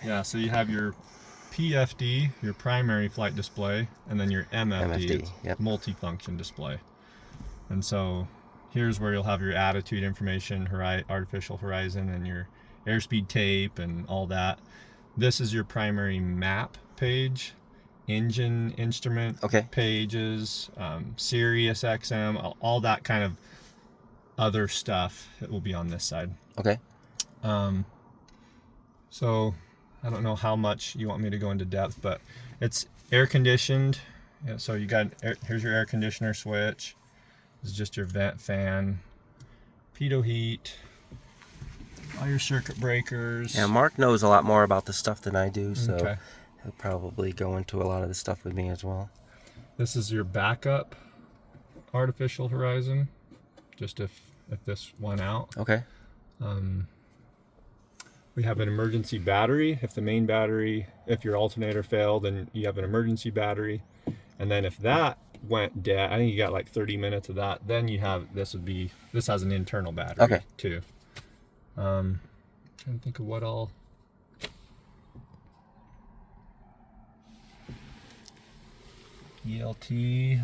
Yeah, so you have your PFD, your primary flight display, and then your MFD, yep. multifunction display. And so here's where you'll have your attitude information, artificial horizon, and your airspeed tape and all that. This is your primary map page, engine instrument pages, Sirius XM, all that kind of other stuff. It will be on this side. Okay. So I don't know how much you want me to go into depth, but it's air conditioned. Yeah, so you got here's your air conditioner switch. This is just your vent fan, pitot heat, all your circuit breakers. Yeah, Mark knows a lot more about this stuff than I do, so he'll probably go into a lot of this stuff with me as well. This is your backup artificial horizon, just if this went out. Okay. We have an emergency battery. If the main battery, if your alternator failed, then you have an emergency battery. And then if that went dead, I think you got like 30 minutes of that, then you have, this has an internal battery too. Trying to think of what all. ELT,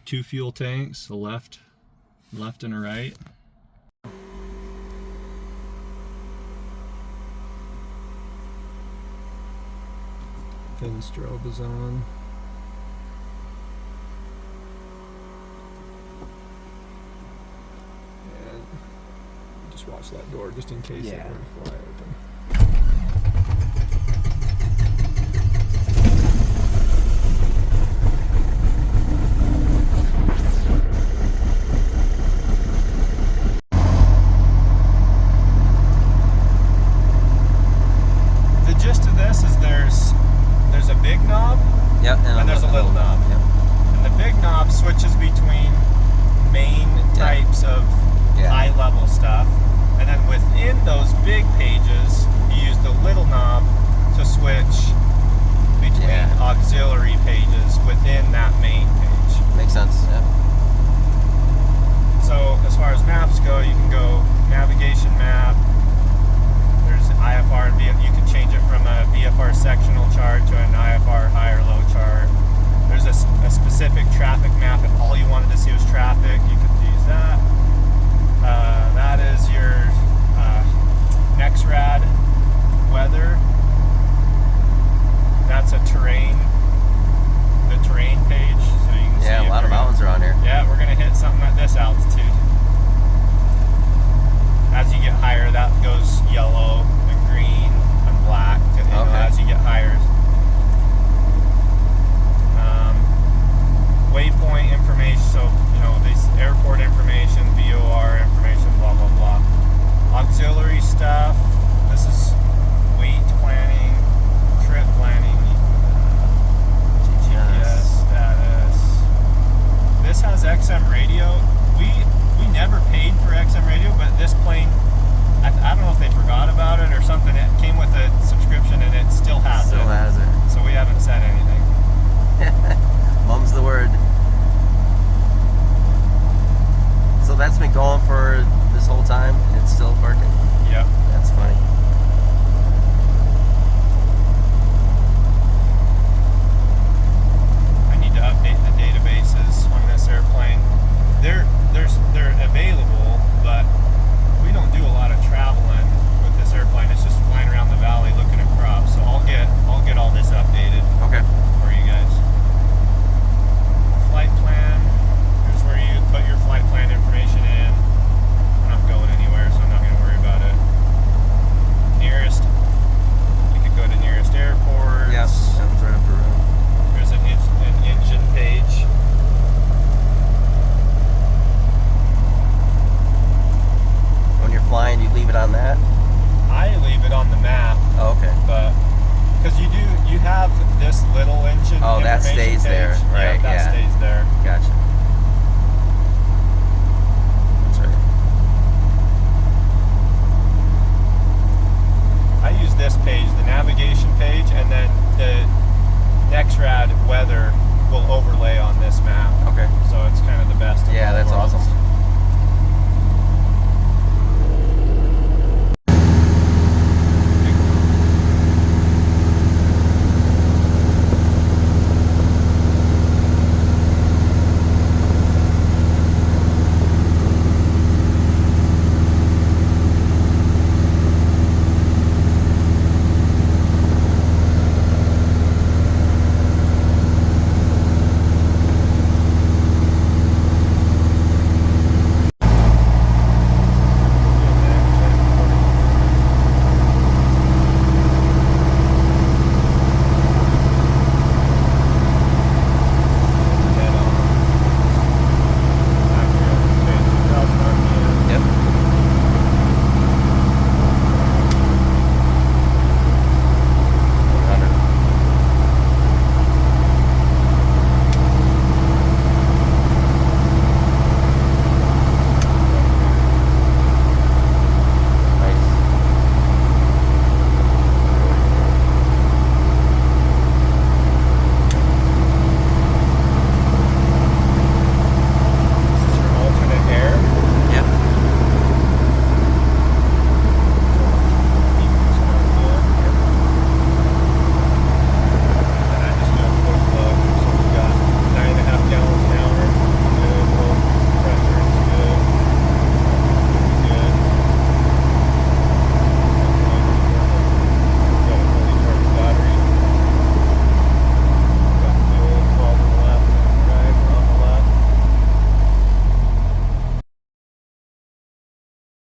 2 fuel tanks, a left and a right. Pin strobe is on. And just watch that door just in case it were to fly open. The gist of this is there's a big knob, and there's a little knob. And the big knob switches between main types of high-level stuff, and then within those big pages, you use the little knob to switch between auxiliary pages within that main page. Makes sense.